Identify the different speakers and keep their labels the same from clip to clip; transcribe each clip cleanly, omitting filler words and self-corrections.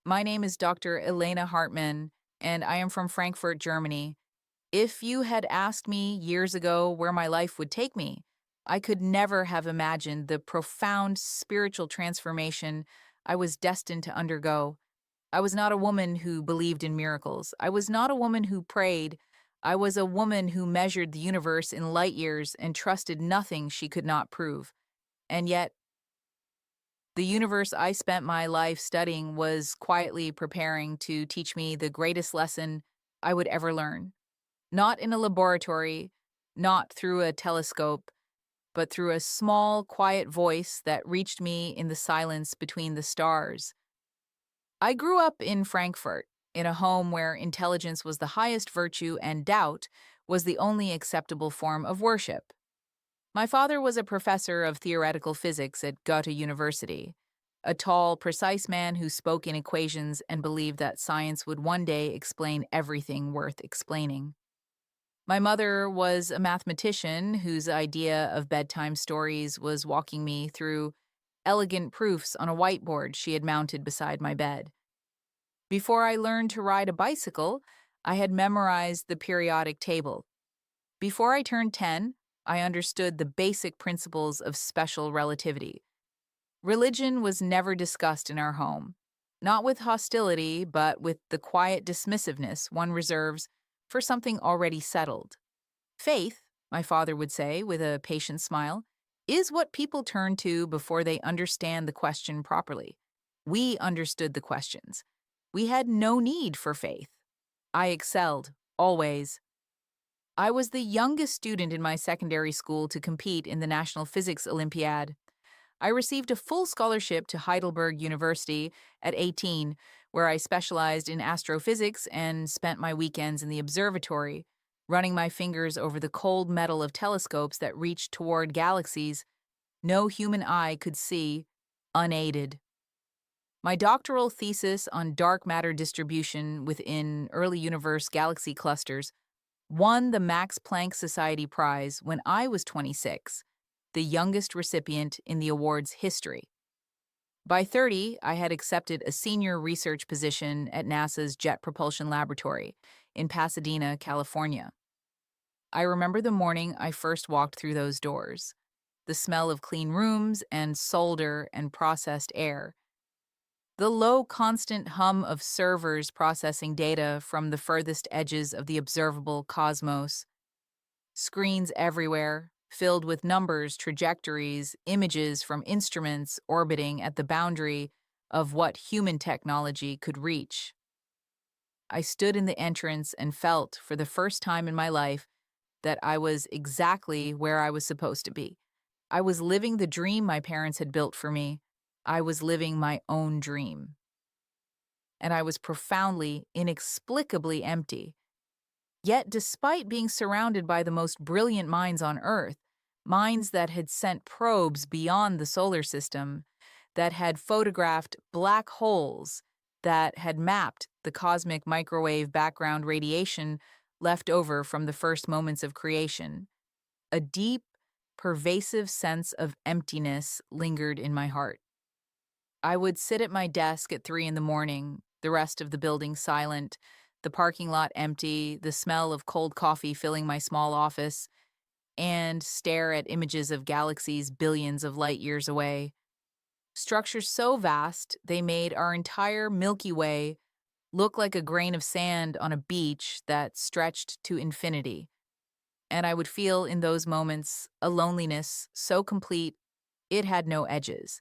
Speaker 1: My name is Dr. Elena Hartmann, and I am from Frankfurt, Germany. If you had asked me years ago where my life would take me, I could never have imagined the profound spiritual transformation I was destined to undergo. I was not a woman who believed in miracles. I was not a woman who prayed. I was a woman who measured the universe in light years and trusted nothing she could not prove. And yet, the universe I spent my life studying was quietly preparing to teach me the greatest lesson I would ever learn. Not in a laboratory, not through a telescope, but through a small, quiet voice that reached me in the silence between the stars. I grew up in Frankfurt, in a home where intelligence was the highest virtue and doubt was the only acceptable form of worship. My father was a professor of theoretical physics at Goethe University, a tall, precise man who spoke in equations and believed that science would one day explain everything worth explaining. My mother was a mathematician whose idea of bedtime stories was walking me through elegant proofs on a whiteboard she had mounted beside my bed. Before I learned to ride a bicycle, I had memorized the periodic table. Before I turned 10, I understood the basic principles of special relativity. Religion was never discussed in our home, not with hostility, but with the quiet dismissiveness one reserves for something already settled. Faith, my father would say with a patient smile, is what people turn to before they understand the question properly. We understood the questions. We had no need for faith. I excelled, always. I was the youngest student in my secondary school to compete in the National Physics Olympiad. I received a full scholarship to Heidelberg University at 18, where I specialized in astrophysics and spent my weekends in the observatory, running my fingers over the cold metal of telescopes that reached toward galaxies no human eye could see, unaided. My doctoral thesis on dark matter distribution within early universe galaxy clusters won the Max Planck Society Prize when I was 26, the youngest recipient in the award's history. By 30, I had accepted a senior research position at NASA's Jet Propulsion Laboratory in Pasadena, California. I remember the morning I first walked through those doors, the smell of clean rooms and solder and processed air, the low constant hum of servers processing data from the furthest edges of the observable cosmos, screens everywhere, filled with numbers, trajectories, images from instruments orbiting at the boundary of what human technology could reach. I stood in the entrance and felt, for the first time in my life, that I was exactly where I was supposed to be. I was living the dream my parents had built for me. I was living my own dream. And I was profoundly, inexplicably empty. Yet, despite being surrounded by the most brilliant minds on Earth, minds that had sent probes beyond the solar system, that had photographed black holes, that had mapped the cosmic microwave background radiation left over from the first moments of creation, a deep, pervasive sense of emptiness lingered in my heart. I would sit at my desk at 3 in the morning, the rest of the building silent, the parking lot empty, the smell of cold coffee filling my small office, and stare at images of galaxies billions of light years away. Structures so vast they made our entire Milky Way look like a grain of sand on a beach that stretched to infinity. And I would feel in those moments a loneliness so complete it had no edges,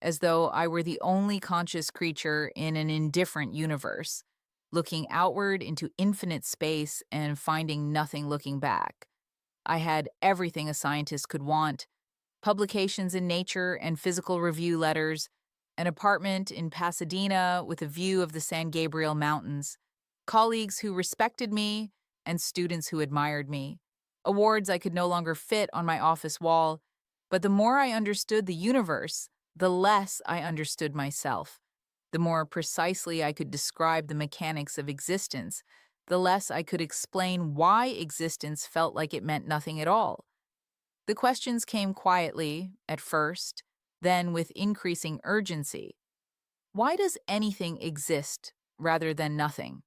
Speaker 1: as though I were the only conscious creature in an indifferent universe, looking outward into infinite space and finding nothing looking back. I had everything a scientist could want: publications in Nature and physical review letters, an apartment in Pasadena with a view of the San Gabriel Mountains, colleagues who respected me, and students who admired me, awards I could no longer fit on my office wall. But the more I understood the universe, the less I understood myself. The more precisely I could describe the mechanics of existence, the less I could explain why existence felt like it meant nothing at all. The questions came quietly, at first, then with increasing urgency. Why does anything exist rather than nothing?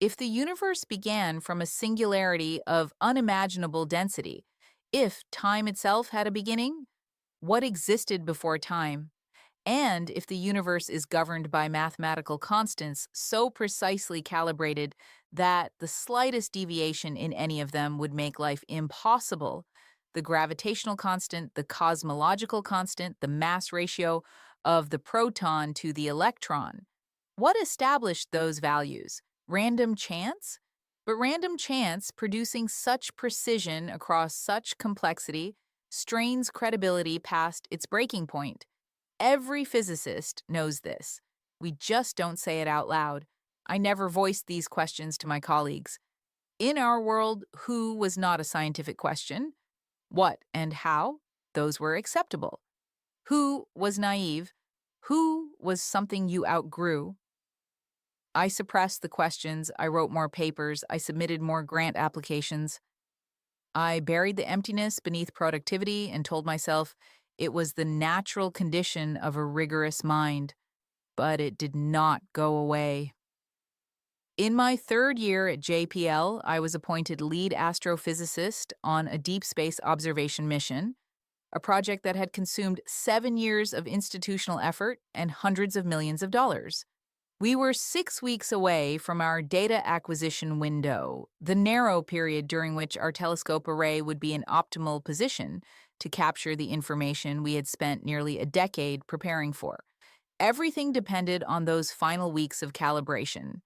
Speaker 1: If the universe began from a singularity of unimaginable density, if time itself had a beginning, what existed before time? And if the universe is governed by mathematical constants so precisely calibrated that the slightest deviation in any of them would make life impossible, the gravitational constant, the cosmological constant, the mass ratio of the proton to the electron, what established those values? Random chance? But random chance producing such precision across such complexity strains credibility past its breaking point. Every physicist knows this. We just don't say it out loud. I never voiced these questions to my colleagues. In our world, who was not a scientific question? What and how? Those were acceptable. Who was naive? Who was something you outgrew? I suppressed the questions, I wrote more papers, I submitted more grant applications. I buried the emptiness beneath productivity and told myself it was the natural condition of a rigorous mind, but it did not go away. In my third year at JPL, I was appointed lead astrophysicist on a deep space observation mission, a project that had consumed 7 years of institutional effort and hundreds of millions of dollars. We were 6 weeks away from our data acquisition window, the narrow period during which our telescope array would be in optimal position to capture the information we had spent nearly a decade preparing for. Everything depended on those final weeks of calibration.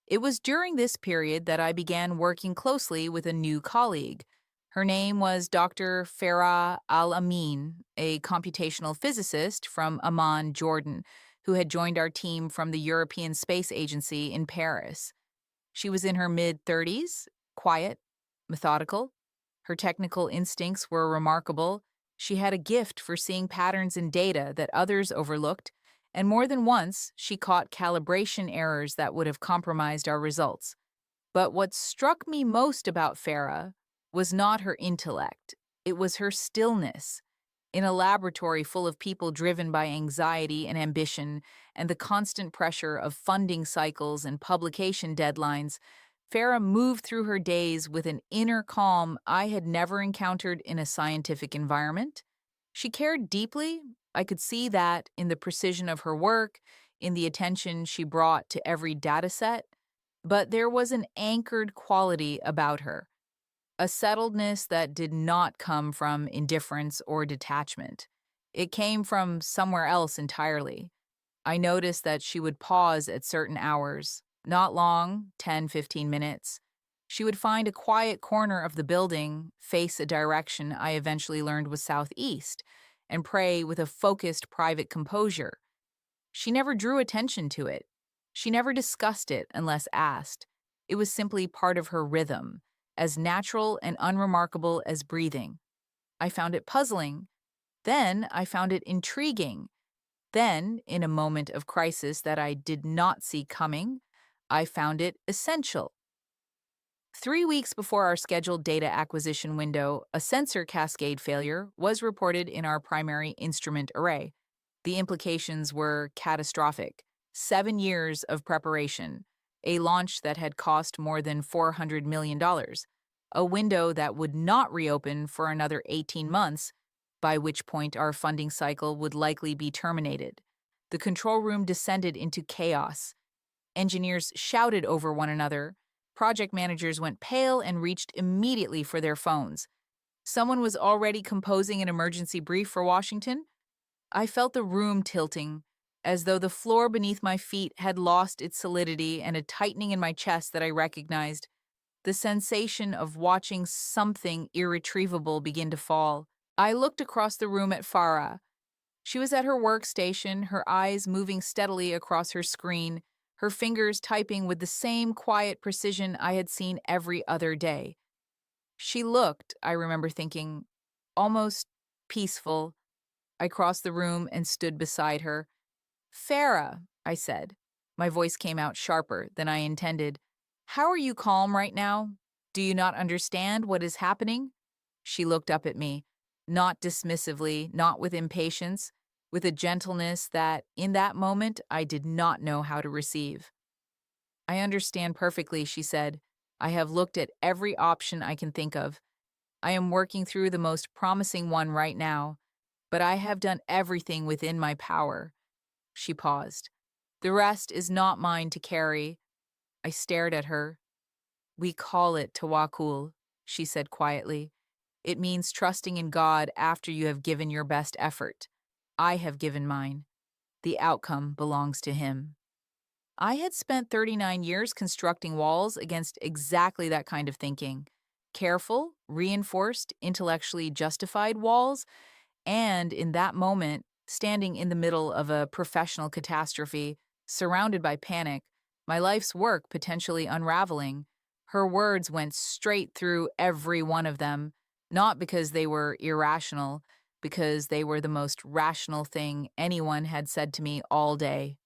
Speaker 1: It was during this period that I began working closely with a new colleague. Her name was Dr. Farah Al-Amin, a computational physicist from Amman, Jordan, who had joined our team from the European Space Agency in Paris. She was in her mid-30s, quiet, methodical. Her technical instincts were remarkable. She had a gift for seeing patterns in data that others overlooked, and more than once, she caught calibration errors that would have compromised our results. But what struck me most about Farah was not her intellect. It was her stillness. In a laboratory full of people driven by anxiety and ambition and the constant pressure of funding cycles and publication deadlines, Farah moved through her days with an inner calm I had never encountered in a scientific environment. She cared deeply. I could see that in the precision of her work, in the attention she brought to every dataset. But there was an anchored quality about her, a settledness that did not come from indifference or detachment. It came from somewhere else entirely. I noticed that she would pause at certain hours, not long, 10, 15 minutes. She would find a quiet corner of the building, face a direction I eventually learned was southeast, and pray with a focused private composure. She never drew attention to it. She never discussed it unless asked. It was simply part of her rhythm, as natural and unremarkable as breathing. I found it puzzling. Then I found it intriguing. Then, in a moment of crisis that I did not see coming, I found it essential. 3 weeks before our scheduled data acquisition window, a sensor cascade failure was reported in our primary instrument array. The implications were catastrophic. 7 years of preparation, a launch that had cost more than $400 million, a window that would not reopen for another 18 months, by which point our funding cycle would likely be terminated. The control room descended into chaos. Engineers shouted over one another. Project managers went pale and reached immediately for their phones. Someone was already composing an emergency brief for Washington. I felt the room tilting, as though the floor beneath my feet had lost its solidity, and a tightening in my chest that I recognized, the sensation of watching something irretrievable begin to fall. I looked across the room at Farah. She was at her workstation, her eyes moving steadily across her screen, her fingers typing with the same quiet precision I had seen every other day. She looked, I remember thinking, almost peaceful. I crossed the room and stood beside her. "Farah," I said. My voice came out sharper than I intended. "How are you calm right now? Do you not understand what is happening?" She looked up at me, not dismissively, not with impatience, with a gentleness that, in that moment, I did not know how to receive. I understand perfectly, she said. I have looked at every option I can think of. I am working through the most promising one right now, but I have done everything within my power. She paused. The rest is not mine to carry. I stared at her. We call it tawakkul, she said quietly. It means trusting in God after you have given your best effort. I have given mine. The outcome belongs to Him. I had spent 39 years constructing walls against exactly that kind of thinking. Careful, reinforced, intellectually justified walls, and in that moment, standing in the middle of a professional catastrophe, surrounded by panic, my life's work potentially unraveling, her words went straight through every one of them, not because they were irrational, because they were the most rational thing anyone had said to me all day.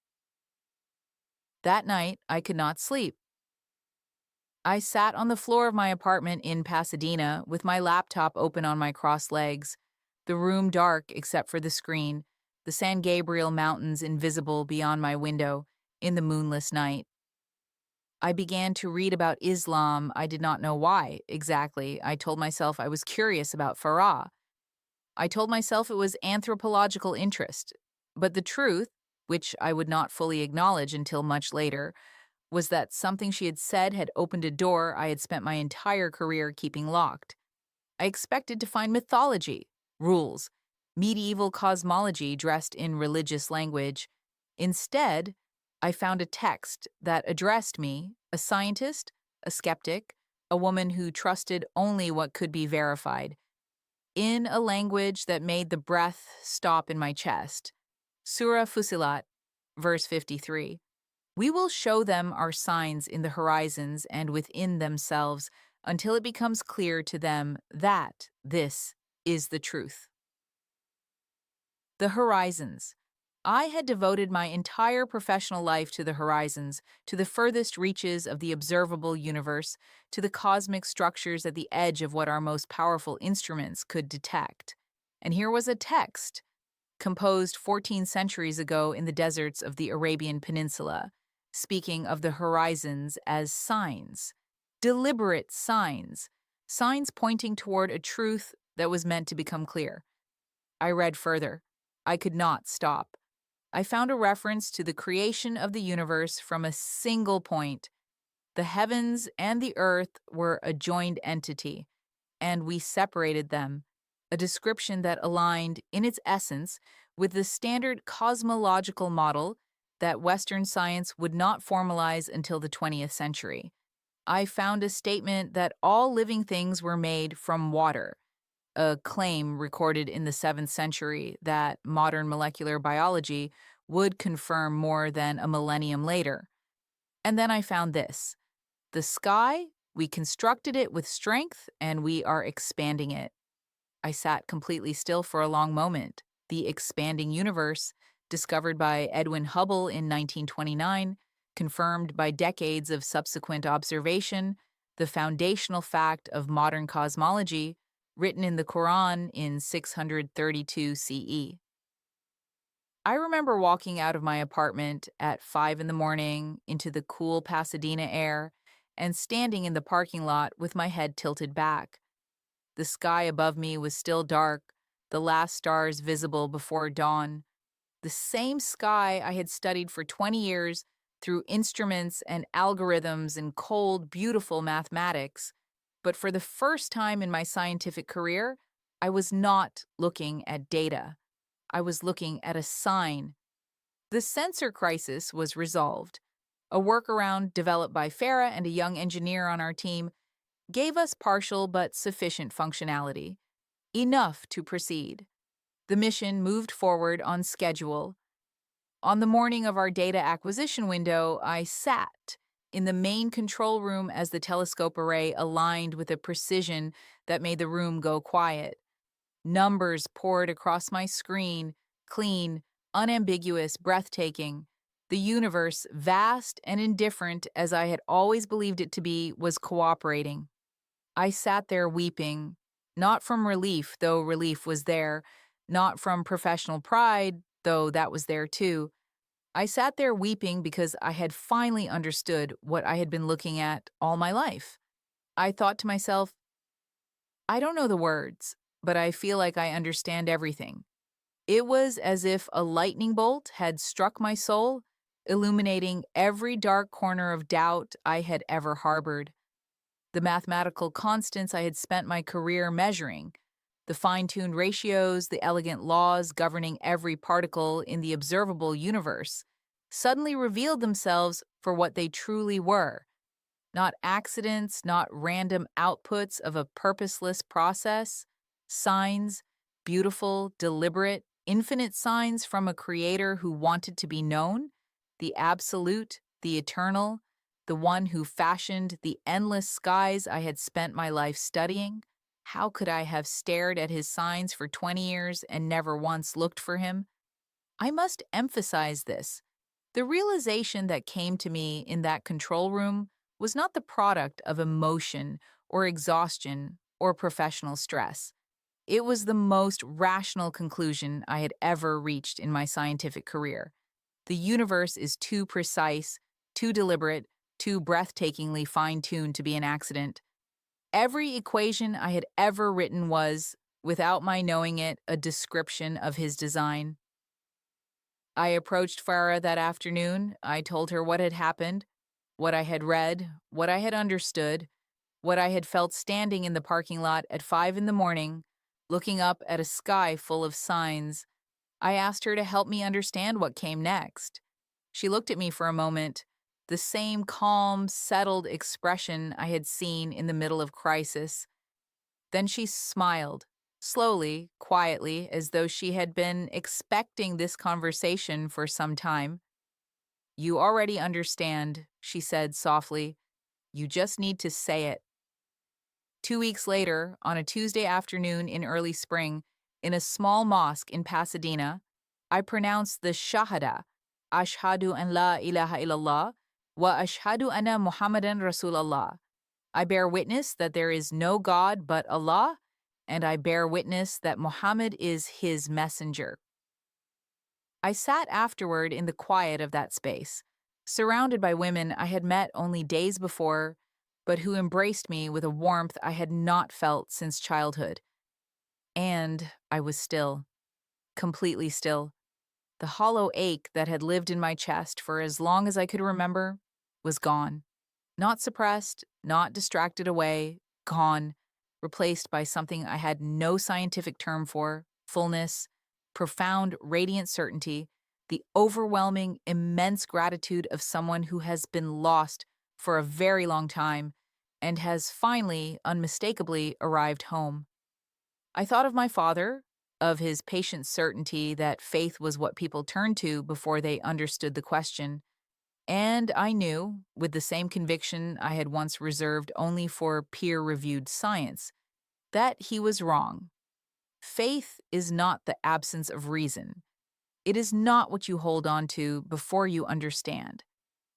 Speaker 1: That night, I could not sleep. I sat on the floor of my apartment in Pasadena with my laptop open on my crossed legs, the room dark except for the screen, the San Gabriel Mountains invisible beyond my window in the moonless night. I began to read about Islam. I did not know why, exactly. I told myself I was curious about Farah. I told myself it was anthropological interest. But the truth, which I would not fully acknowledge until much later, was that something she had said had opened a door I had spent my entire career keeping locked. I expected to find mythology, rules, medieval cosmology dressed in religious language. Instead, I found a text that addressed me, a scientist, a skeptic, a woman who trusted only what could be verified, in a language that made the breath stop in my chest. Surah Fussilat, verse 53. We will show them our signs in the horizons and within themselves until it becomes clear to them that this is the truth. The horizons. I had devoted my entire professional life to the horizons, to the furthest reaches of the observable universe, to the cosmic structures at the edge of what our most powerful instruments could detect. And here was a text, composed 14 centuries ago in the deserts of the Arabian Peninsula, speaking of the horizons as signs, deliberate signs, signs pointing toward a truth that was meant to become clear. I read further. I could not stop. I found a reference to the creation of the universe from a single point. The heavens and the earth were a joined entity, and we separated them, a description that aligned, in its essence, with the standard cosmological model that Western science would not formalize until the 20th century. I found a statement that all living things were made from water, a claim recorded in the 7th century that modern molecular biology would confirm more than a millennium later. And then I found this. The sky, we constructed it with strength, and we are expanding it. I sat completely still for a long moment. The expanding universe, discovered by Edwin Hubble in 1929, confirmed by decades of subsequent observation, the foundational fact of modern cosmology, written in the Quran in 632 CE. I remember walking out of my apartment at 5 in the morning into the cool Pasadena air and standing in the parking lot with my head tilted back. The sky above me was still dark, the last stars visible before dawn. The same sky I had studied for 20 years through instruments and algorithms and cold, beautiful mathematics. But for the first time in my scientific career, I was not looking at data. I was looking at a sign. The sensor crisis was resolved. A workaround developed by Farah and a young engineer on our team gave us partial but sufficient functionality, enough to proceed. The mission moved forward on schedule. On the morning of our data acquisition window, I sat in the main control room as the telescope array aligned with a precision that made the room go quiet. Numbers poured across my screen, clean, unambiguous, breathtaking. The universe, vast and indifferent as I had always believed it to be, was cooperating. I sat there weeping, not from relief, though relief was there, not from professional pride, though that was there too. I sat there weeping because I had finally understood what I had been looking at all my life. I thought to myself, I don't know the words, but I feel like I understand everything. It was as if a lightning bolt had struck my soul, illuminating every dark corner of doubt I had ever harbored. The mathematical constants I had spent my career measuring, the fine-tuned ratios, the elegant laws governing every particle in the observable universe, suddenly revealed themselves for what they truly were. Not accidents, not random outputs of a purposeless process, signs, beautiful, deliberate, infinite signs from a creator who wanted to be known, the absolute, the eternal, the one who fashioned the endless skies I had spent my life studying. How could I have stared at his signs for 20 years and never once looked for him? I must emphasize this. The realization that came to me in that control room was not the product of emotion or exhaustion or professional stress. It was the most rational conclusion I had ever reached in my scientific career. The universe is too precise, too deliberate, too breathtakingly fine-tuned to be an accident. Every equation I had ever written was, without my knowing it, a description of his design. I approached Farah that afternoon. I told her what had happened, what I had read, what I had understood, what I had felt standing in the parking lot at 5 in the morning, looking up at a sky full of signs. I asked her to help me understand what came next. She looked at me for a moment, the same calm, settled expression I had seen in the middle of crisis. Then she smiled, slowly, quietly, as though she had been expecting this conversation for some time. You already understand, she said softly. You just need to say it. 2 weeks later, on a Tuesday afternoon in early spring, in a small mosque in Pasadena, I pronounced the Shahada, Ashhadu an la ilaha illallah, wa ashhadu anna Muhammadan Rasulallah. I bear witness that there is no God but Allah, and I bear witness that Muhammad is his messenger. I sat afterward in the quiet of that space, surrounded by women I had met only days before, but who embraced me with a warmth I had not felt since childhood. And I was still, completely still. The hollow ache that had lived in my chest for as long as I could remember was gone. Not suppressed, not distracted away, gone, replaced by something I had no scientific term for: fullness, profound, radiant certainty, the overwhelming, immense gratitude of someone who has been lost for a very long time and has finally, unmistakably, arrived home. I thought of my father, of his patient certainty that faith was what people turned to before they understood the question. And I knew, with the same conviction I had once reserved only for peer-reviewed science, that he was wrong. Faith is not the absence of reason. It is not what you hold on to before you understand.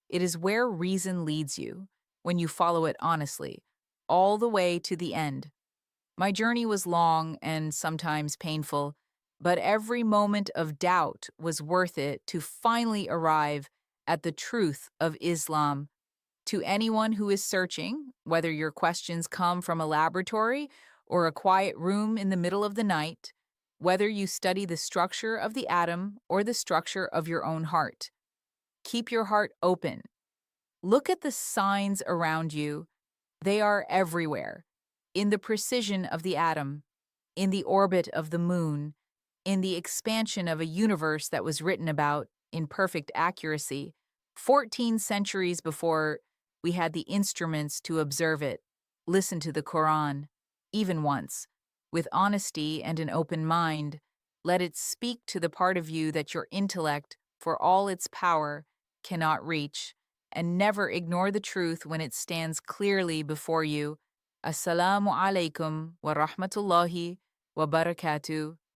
Speaker 1: It is where reason leads you, when you follow it honestly, all the way to the end. My journey was long and sometimes painful, but every moment of doubt was worth it to finally arrive at the truth of Islam. To anyone who is searching, whether your questions come from a laboratory or a quiet room in the middle of the night, whether you study the structure of the atom or the structure of your own heart, keep your heart open. Look at the signs around you. They are everywhere. In the precision of the atom, in the orbit of the moon, in the expansion of a universe that was written about in perfect accuracy, 14 centuries before we had the instruments to observe it. Listen to the Quran, even once, with honesty and an open mind. Let it speak to the part of you that your intellect, for all its power, cannot reach, and never ignore the truth when it stands clearly before you. Assalamu alaikum wa rahmatullahi wa barakatuh.